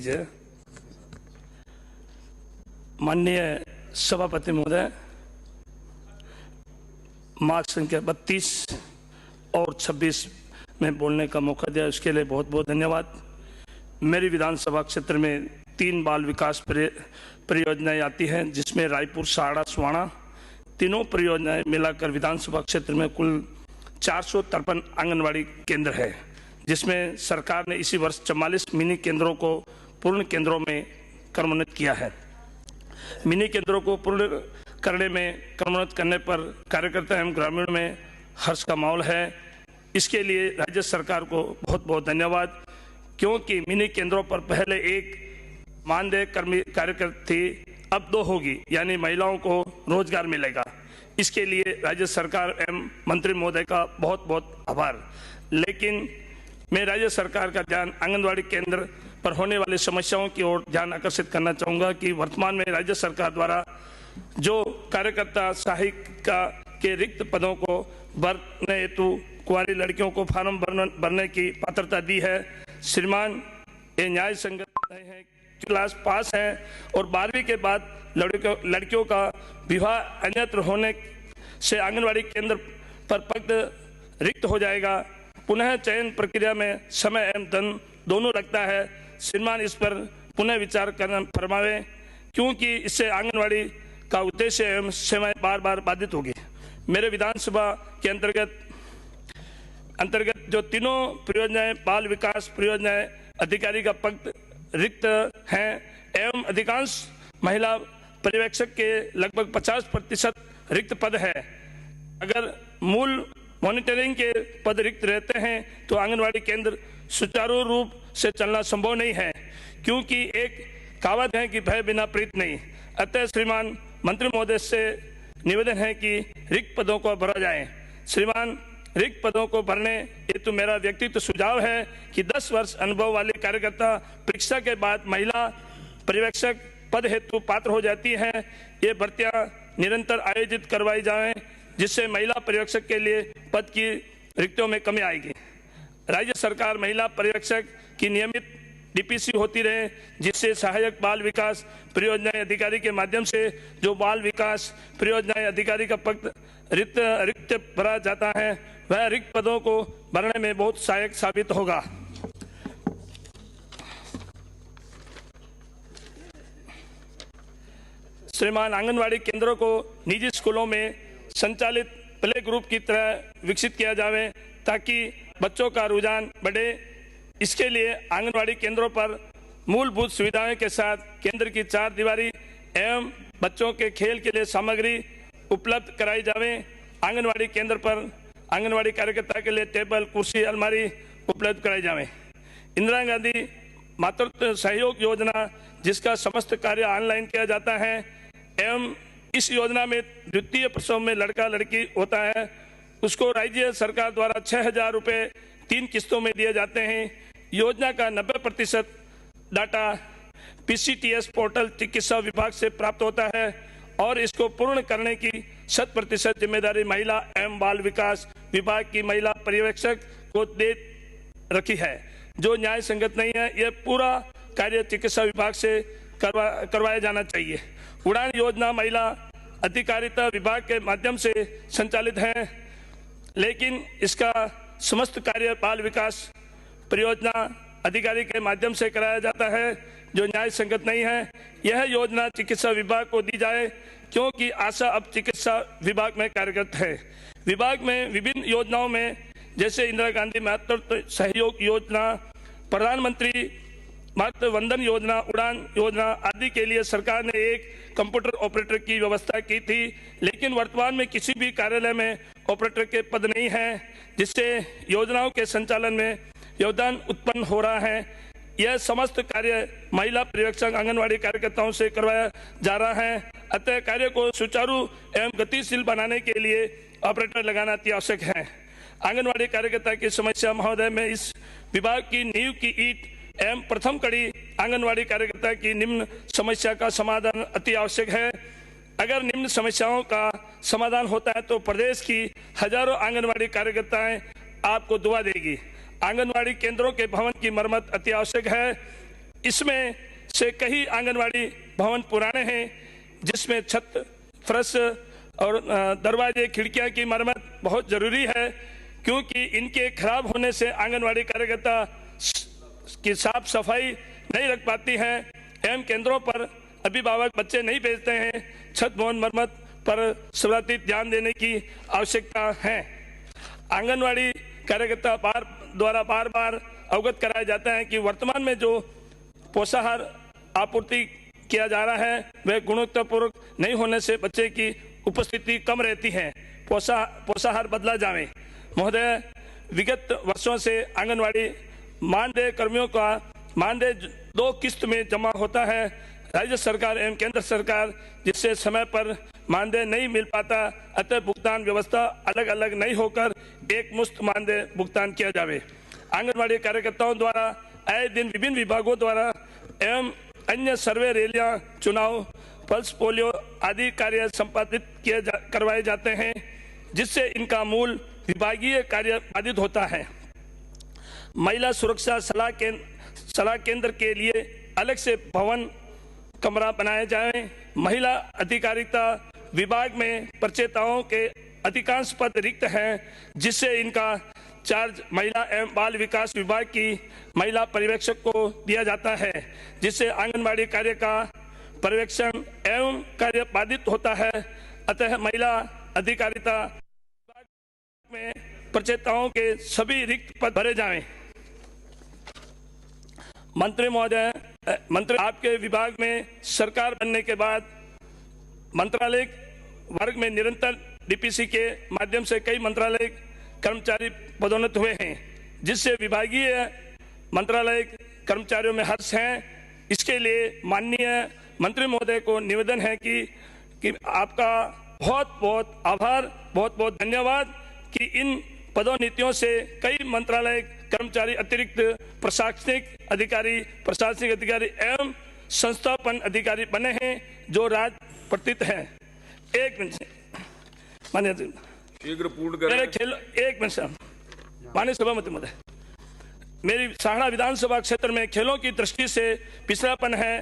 कीजिए। माननीय सभापति महोदय, मार्ग संख्या 32 और 26 में बोलने का मौका दिया, उसके लिए बहुत बहुत धन्यवाद। मेरी विधानसभा क्षेत्र में 3 बाल विकास परियोजनाएं आती हैं, जिसमें रायपुर, साड़ा, स्वाणा तीनों परियोजनाएं मिलाकर विधानसभा क्षेत्र में कुल 453 आंगनवाड़ी केंद्र है, जिसमें सरकार ने इसी वर्ष 44 मिनी केंद्रों को पूर्ण केंद्रों में क्रमोन्नत किया है। मिनी केंद्रों को पूर्ण करने में क्रमोन्नत करने पर कार्यकर्ता एवं ग्रामीण में हर्ष का माहौल है। इसके लिए राज्य सरकार को बहुत बहुत धन्यवाद, क्योंकि मिनी केंद्रों पर पहले एक मानदेय कार्यकर्ता थी, अब 2 होगी, यानी महिलाओं को रोजगार मिलेगा। इसके लिए राज्य सरकार एवं मंत्री महोदय का बहुत बहुत आभार। लेकिन मैं राज्य सरकार का ध्यान आंगनवाड़ी केंद्र पर होने वाली समस्याओं की ओर ध्यान आकर्षित करना चाहूँगा कि वर्तमान में राज्य सरकार द्वारा जो कार्यकर्ता सहायिका के रिक्त पदों को भरने हेतु कुंवारी लड़कियों को फार्म भरने की पात्रता दी है। श्रीमान, ये न्याय संगत नहीं है। क्लास पास है और 12वीं के बाद लड़कियों का विवाह अन्यत्र होने से आंगनवाड़ी केंद्र पर पद रिक्त हो जाएगा। पुनः चयन प्रक्रिया में समय एवं धन दोनों लगता है। श्रीमान, इस पर पुनः विचार करना फरमावे, क्योंकि इससे आंगनवाड़ी का उद्देश्य एवं सेवाएं बार बार बाधित होगी। मेरे विधानसभा के अंतर्गत जो तीनों परियोजनाएं बाल विकास परियोजनाएं अधिकारी का पद रिक्त हैं एवं अधिकांश महिला पर्यवेक्षक के लगभग 50% रिक्त पद है। अगर मूल मॉनिटरिंग के पद रिक्त रहते हैं तो आंगनवाड़ी केंद्र सुचारू रूप से चलना संभव नहीं है, क्योंकि एक कहावत है कि भय बिना प्रीत नहीं। अतः श्रीमान मंत्री महोदय से निवेदन है कि रिक्त पदों को भरा जाए। श्रीमान, रिक्त पदों को भरने हेतु मेरा व्यक्तिगत सुझाव है कि 10 वर्ष अनुभव वाले कार्यकर्ता परीक्षा के बाद महिला पर्यवेक्षक पद हेतु पात्र हो जाती हैं। ये भर्तियां निरंतर आयोजित करवाई जाएं, जिससे महिला पर्यवेक्षक के लिए पद की रिक्तियों में कमी आएगी। राज्य सरकार महिला पर्यवेक्षक की नियमित डीपीसी होती रहे, जिससे सहायक बाल विकास परियोजनाएं अधिकारी के माध्यम से जो बाल विकास परियोजनाएं अधिकारी का पद रिक्त भरा जाता है, वह रिक्त पदों को भरने में बहुत सहायक साबित होगा। श्रीमान, आंगनवाड़ी केंद्रों को निजी स्कूलों में संचालित प्ले ग्रुप की तरह विकसित किया जाए, ताकि बच्चों का रुझान बढ़े। इसके लिए आंगनवाड़ी केंद्रों पर मूलभूत सुविधाओं के साथ केंद्र की 4 दीवारी एवं बच्चों के खेल के लिए सामग्री उपलब्ध कराई जावे। आंगनवाड़ी केंद्र पर आंगनवाड़ी कार्यकर्ता के लिए टेबल, कुर्सी, अलमारी उपलब्ध कराई जावे। इंदिरा गांधी मातृत्व सहयोग योजना, जिसका समस्त कार्य ऑनलाइन किया जाता है एवं इस योजना में द्वितीय प्रसव में लड़का लड़की होता है, उसको राज्य सरकार द्वारा 6,000 रुपये 3 किस्तों में दिए जाते हैं। योजना का 90% डाटा पीसीटीएस पोर्टल चिकित्सा विभाग से प्राप्त होता है और इसको पूर्ण करने की 100% जिम्मेदारी महिला एवं बाल विकास विभाग की महिला पर्यवेक्षक को दे रखी है, जो न्याय संगत नहीं है। यह पूरा कार्य चिकित्सा विभाग से करवाया जाना चाहिए। उड़ान योजना महिला अधिकारिता विभाग के माध्यम से संचालित है, लेकिन इसका समस्त कार्य बाल विकास परियोजना अधिकारी के माध्यम से कराया जाता है, जो न्याय संगत नहीं है। यह योजना चिकित्सा विभाग को दी जाए, क्योंकि आशा अब चिकित्सा विभाग में कार्यरत है। विभाग में विभिन्न योजनाओं में, जैसे इंदिरा गांधी मातृत्व सहयोग योजना, प्रधानमंत्री मातृ वंदन योजना, उड़ान योजना आदि के लिए सरकार ने एक कंप्यूटर ऑपरेटर की व्यवस्था की थी, लेकिन वर्तमान में किसी भी कार्यालय में ऑपरेटर के पद नहीं है, जिससे योजनाओं के संचालन में योगदान उत्पन्न हो रहा है। यह समस्त कार्य महिला पर्यवेक्षक आंगनवाड़ी कार्यकर्ताओं से करवाया जा रहा है। अतः कार्य को सुचारू एवं गतिशील बनाने के लिए ऑपरेटर लगाना अति आवश्यक है। आंगनवाड़ी कार्यकर्ता की समस्या महोदय में इस विभाग की नींव की ईंट एवं प्रथम कड़ी आंगनवाड़ी कार्यकर्ता की निम्न समस्या का समाधान अति आवश्यक है। अगर निम्न समस्याओं का समाधान होता है तो प्रदेश की हजारों आंगनवाड़ी कार्यकर्ताएं आपको दुआ देगी। आंगनवाड़ी केंद्रों के भवन की मरम्मत अति आवश्यक है। इसमें से कई आंगनवाड़ी भवन पुराने हैं जिसमें छत, फर्श और दरवाजे, खिड़कियां की मरम्मत बहुत जरूरी है, क्योंकि इनके खराब होने से आंगनवाड़ी कार्यकर्ता की साफ सफाई नहीं रख पाती हैं एवं केंद्रों पर अभिभावक बच्चे नहीं भेजते हैं। छत भवन मरम्मत पर सर्वाधिक ध्यान देने की आवश्यकता है। आंगनवाड़ी कार्यकर्ता द्वारा बार बार अवगत कराया जाता है कि वर्तमान में जो पोषाहार आपूर्ति किया जा रहा है वह गुणवत्तापूर्वक नहीं होने से बच्चे की उपस्थिति कम रहती है। पोषाहार बदला जाए। महोदय, विगत वर्षों से आंगनवाड़ी मानदेय कर्मियों का मानदेय 2 किस्त में जमा होता है। राज्य सरकार एवं केंद्र सरकार जिससे समय पर मानदेय नहीं मिल पाता, अतः भुगतान व्यवस्था अलग अलग नहीं होकर एक मुश्त मानदेय भुगतान किया जावे। आंगनवाड़ी कार्यकर्ताओं द्वारा आए दिन विभिन्न विभागों द्वारा एवं अन्य सर्वे रैलियां, चुनाव, पल्स पोलियो आदि कार्य संपादित करवाए जाते हैं, जिससे इनका मूल विभागीय कार्य बाधित होता है। महिला सुरक्षा सलाह केंद्र के लिए अलग से भवन कमरा बनाया जाए। महिला अधिकारिता विभाग में प्रचेताओं के अधिकांश पद रिक्त हैं, जिससे इनका चार्ज महिला एवं बाल विकास विभाग की महिला पर्यवेक्षक को दिया जाता है, जिससे आंगनबाड़ी कार्य का पर्यवेक्षण एवं कार्य बाधित होता है। अतः महिला अधिकारिता विभाग में प्रचेताओं के सभी रिक्त पद भरे जाएं। मंत्री महोदय, आपके विभाग में सरकार बनने के बाद मंत्रालय वर्ग में निरंतर डीपीसी के माध्यम से कई मंत्रालय कर्मचारी पदोन्नत हुए हैं, जिससे विभागीय मंत्रालय कर्मचारियों में हर्ष है। इसके लिए माननीय मंत्री महोदय को निवेदन है कि आपका बहुत बहुत आभार, बहुत बहुत धन्यवाद कि इन पदोन्नतियों से कई मंत्रालय कर्मचारी अतिरिक्त प्रशासनिक अधिकारी एवं संस्थापन अधिकारी बने हैं, जो राज्य प्रतित हैं। एक मिनट माननीय शीघ्र पूर्ण करें। एक मिनट माननीय सभापति महोदय, मेरी सहाड़ा विधानसभा क्षेत्र में खेलों की दृष्टि से पिछड़ापन है।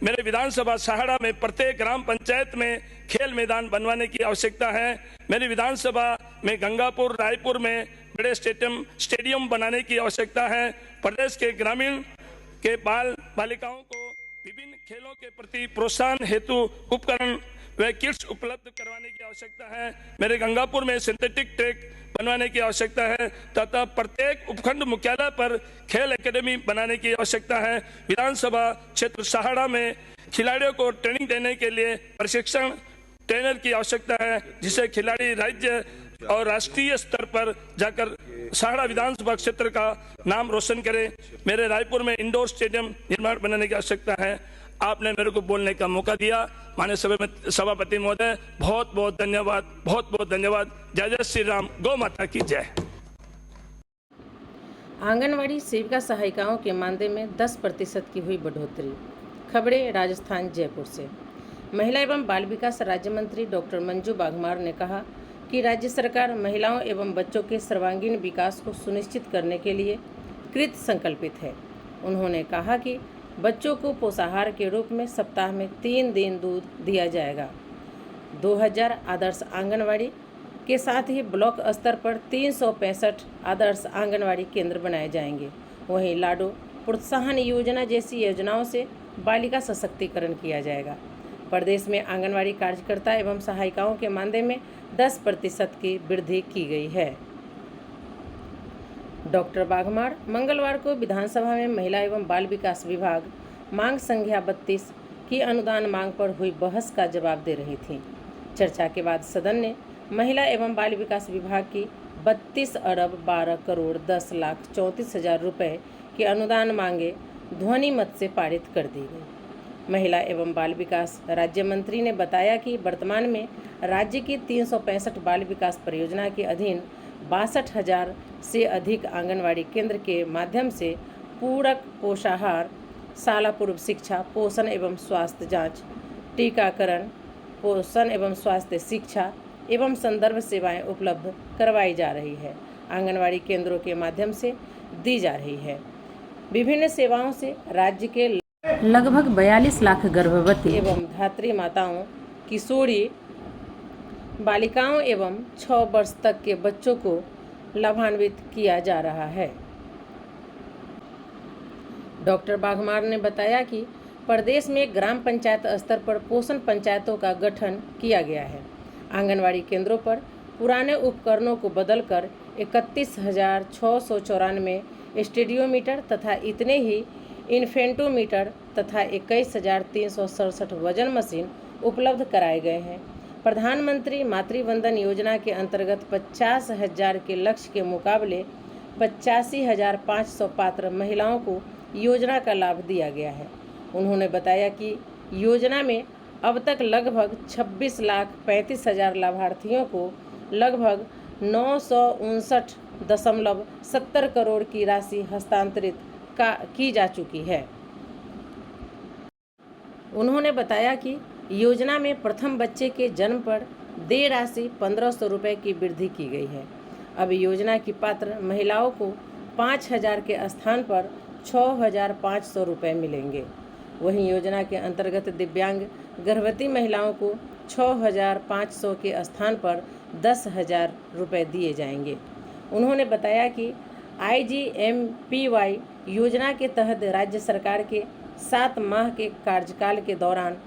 मेरे विधानसभा सहाड़ा में प्रत्येक ग्राम पंचायत में खेल मैदान बनवाने की आवश्यकता है। मेरी विधानसभा में गंगापुर, रायपुर में बड़े स्टेडियम बनाने की आवश्यकता है। प्रदेश के ग्रामीण के बालिकाओं को विभिन्न खेलों के प्रति प्रोत्साहन हेतु उपकरण व किट्स उपलब्ध करवाने की आवश्यकता है। मेरे गंगापुर में सिंथेटिक ट्रैक बनवाने की आवश्यकता है तथा प्रत्येक उपखंड मुख्यालय पर खेल एकेडमी बनाने की आवश्यकता है। विधानसभा क्षेत्र सहाड़ा में खिलाड़ियों को ट्रेनिंग देने के लिए प्रशिक्षण ट्रेनर की आवश्यकता है, जिससे खिलाड़ी राज्य और राष्ट्रीय स्तर पर जाकर सहाड़ा विधानसभा क्षेत्र का नाम रोशन करे। मेरे रायपुर में इंडोर स्टेडियम निर्माण बनाने की आवश्यकता है। आपने मेरे को बोलने का मौका दिया। माननीय सभापति महोदय, बहुत बहुत धन्यवाद, बहुत बहुत धन्यवाद। जय जय श्री राम, गौ माता की जय। आंगनवाड़ी सेविका सहायिकाओं के मानदेय में 10% की हुई बढ़ोतरी। खबरें राजस्थान जयपुर से। महिला एवं बाल विकास राज्य मंत्री डॉक्टर मंजू बाघमार ने कहा कि राज्य सरकार महिलाओं एवं बच्चों के सर्वांगीण विकास को सुनिश्चित करने के लिए कृत संकल्पित है। उन्होंने कहा कि बच्चों को पोषाहार के रूप में सप्ताह में 3 दिन दूध दिया जाएगा। 2000 आदर्श आंगनवाड़ी के साथ ही ब्लॉक स्तर पर 365 आदर्श आंगनवाड़ी केंद्र बनाए जाएंगे। वहीं लाडो प्रोत्साहन योजना जैसी योजनाओं से बालिका सशक्तिकरण किया जाएगा। प्रदेश में आंगनवाड़ी कार्यकर्ता एवं सहायिकाओं के मानदेय में 10% की वृद्धि की गई है। डॉक्टर बाघमार मंगलवार को विधानसभा में महिला एवं बाल विकास विभाग मांग संख्या 32 की अनुदान मांग पर हुई बहस का जवाब दे रही थी। चर्चा के बाद सदन ने महिला एवं बाल विकास विभाग की 32 अरब 12 करोड़ 10 लाख 34 हजार रुपये की अनुदान मांगे ध्वनि मत से पारित कर दी गई। महिला एवं बाल विकास राज्य मंत्री ने बताया कि वर्तमान में राज्य की 365 बाल विकास परियोजना के अधीन 62,000 से अधिक आंगनवाड़ी केंद्र के माध्यम से पूरक पोषाहार, शाला पूर्व शिक्षा, पोषण एवं स्वास्थ्य जांच, टीकाकरण, पोषण एवं स्वास्थ्य शिक्षा एवं संदर्भ सेवाएं उपलब्ध करवाई जा रही है। आंगनवाड़ी केंद्रों के माध्यम से दी जा रही है। विभिन्न सेवाओं से राज्य के लगभग 42 लाख गर्भवती एवं धात्री माताओं, किशोरी बालिकाओं एवं 6 वर्ष तक के बच्चों को लाभान्वित किया जा रहा है। डॉक्टर बाघमार ने बताया कि प्रदेश में ग्राम पंचायत स्तर पर पोषण पंचायतों का गठन किया गया है। आंगनवाड़ी केंद्रों पर पुराने उपकरणों को बदलकर 31,694 स्टेडियोमीटर तथा इतने ही इन्फेंटोमीटर तथा 21,367 वजन मशीन उपलब्ध कराए गए हैं। प्रधानमंत्री मातृवंदन योजना के अंतर्गत 50,000 के लक्ष्य के मुकाबले 85,500 पात्र महिलाओं को योजना का लाभ दिया गया है। उन्होंने बताया कि योजना में अब तक लगभग 26,35,000 लाभार्थियों को लगभग 959.70 करोड़ की राशि हस्तांतरित की जा चुकी है। उन्होंने बताया कि योजना में प्रथम बच्चे के जन्म पर देय राशि 1,500 रुपये की वृद्धि की गई है। अब योजना की पात्र महिलाओं को 5,000 के स्थान पर 6,500 रुपये मिलेंगे। वहीं योजना के अंतर्गत दिव्यांग गर्भवती महिलाओं को 6,500 के स्थान पर 10,000 रुपये दिए जाएंगे। उन्होंने बताया कि IGMPY योजना के तहत राज्य सरकार के 7 माह के कार्यकाल के दौरान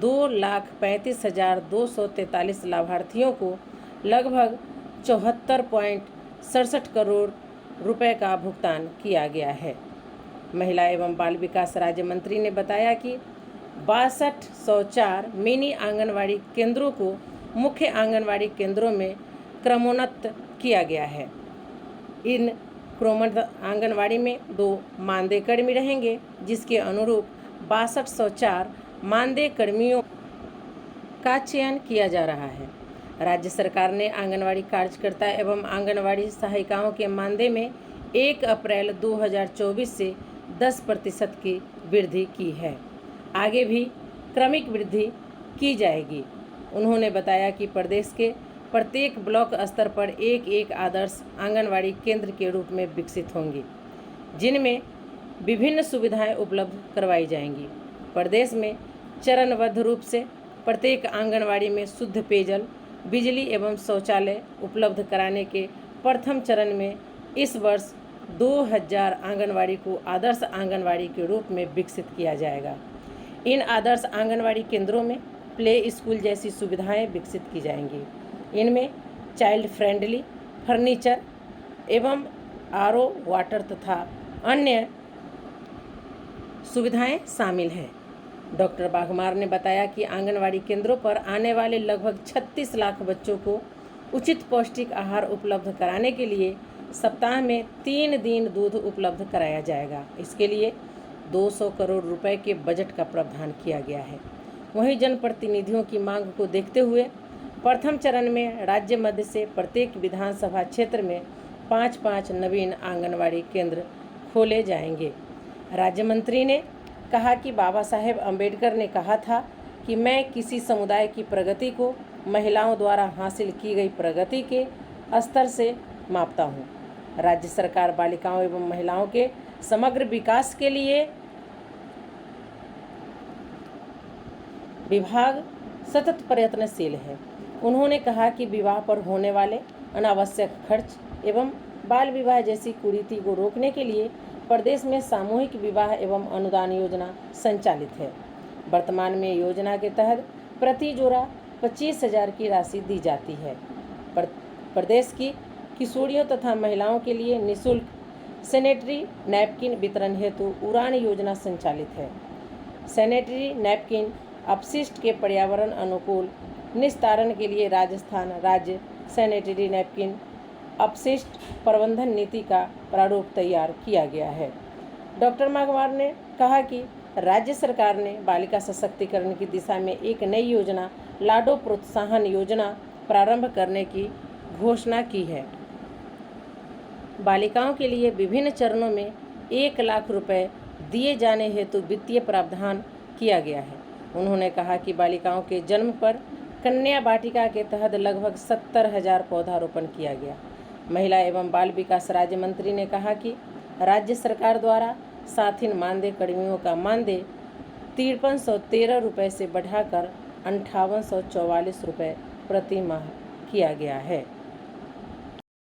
2,35,243 लाभार्थियों को लगभग 74.67 करोड़ रुपए का भुगतान किया गया है। महिला एवं बाल विकास राज्य मंत्री ने बताया कि 6204 मिनी आंगनवाड़ी केंद्रों को मुख्य आंगनवाड़ी केंद्रों में क्रमोन्नत किया गया है। इन क्रमोन्नत आंगनवाड़ी में 2 मानदेय कर्मी रहेंगे, जिसके अनुरूप 6204 मानदेय कर्मियों का चयन किया जा रहा है। राज्य सरकार ने आंगनवाड़ी कार्यकर्ता एवं आंगनवाड़ी सहायिकाओं के मानदेय में 1 अप्रैल 2024 से 10% की वृद्धि की है। आगे भी क्रमिक वृद्धि की जाएगी। उन्होंने बताया कि प्रदेश के प्रत्येक ब्लॉक स्तर पर एक आदर्श आंगनवाड़ी केंद्र के रूप में विकसित होंगी, जिनमें विभिन्न सुविधाएं उपलब्ध करवाई जाएंगी। प्रदेश में चरणबद्ध रूप से प्रत्येक आंगनवाड़ी में शुद्ध पेयजल, बिजली एवं शौचालय उपलब्ध कराने के प्रथम चरण में इस वर्ष 2000 आंगनवाड़ी को आदर्श आंगनवाड़ी के रूप में विकसित किया जाएगा। इन आदर्श आंगनवाड़ी केंद्रों में प्ले स्कूल जैसी सुविधाएं विकसित की जाएंगी। इनमें चाइल्ड फ्रेंडली फर्नीचर एवं RO वाटर तथा अन्य सुविधाएं शामिल हैं। डॉक्टर बाघमार ने बताया कि आंगनवाड़ी केंद्रों पर आने वाले लगभग 36 लाख बच्चों को उचित पौष्टिक आहार उपलब्ध कराने के लिए सप्ताह में 3 दिन दूध उपलब्ध कराया जाएगा। इसके लिए 200 करोड़ रुपए के बजट का प्रावधान किया गया है। वहीं जनप्रतिनिधियों की मांग को देखते हुए प्रथम चरण में राज्य मध्य से प्रत्येक विधानसभा क्षेत्र में 5-5 नवीन आंगनवाड़ी केंद्र खोले जाएंगे। राज्य मंत्री ने कहा कि बाबा साहेब अम्बेडकर ने कहा था कि मैं किसी समुदाय की प्रगति को महिलाओं द्वारा हासिल की गई प्रगति के स्तर से मापता हूँ। राज्य सरकार बालिकाओं एवं महिलाओं के समग्र विकास के लिए विभाग सतत प्रयत्नशील है। उन्होंने कहा कि विवाह पर होने वाले अनावश्यक खर्च एवं बाल विवाह जैसी कुरीति को रोकने के लिए प्रदेश में सामूहिक विवाह एवं अनुदान योजना संचालित है। वर्तमान में योजना के तहत प्रति जोड़ा 25,000 की राशि दी जाती है। प्रदेश की किशोरियों तथा महिलाओं के लिए निःशुल्क सैनिटरी नैपकिन वितरण हेतु उड़ान योजना संचालित है। सैनिटरी नैपकिन अपशिष्ट के पर्यावरण अनुकूल निस्तारण के लिए राजस्थान राज्य सैनिटरी नैपकिन अपशिष्ट प्रबंधन नीति का प्रारूप तैयार किया गया है। डॉक्टर बाघमार ने कहा कि राज्य सरकार ने बालिका सशक्तिकरण की दिशा में एक नई योजना लाडो प्रोत्साहन योजना प्रारंभ करने की घोषणा की है। बालिकाओं के लिए विभिन्न चरणों में 1 लाख रुपए दिए जाने हेतु वित्तीय प्रावधान किया गया है। उन्होंने कहा कि बालिकाओं के जन्म पर कन्या वाटिका के तहत लगभग 70,000 पौधारोपण किया गया। महिला एवं बाल विकास राज्य मंत्री ने कहा कि राज्य सरकार द्वारा साथिन मानदेय कर्मियों का मानदेय 5313 रुपये से बढ़ाकर 5844 रुपये प्रति माह किया गया है।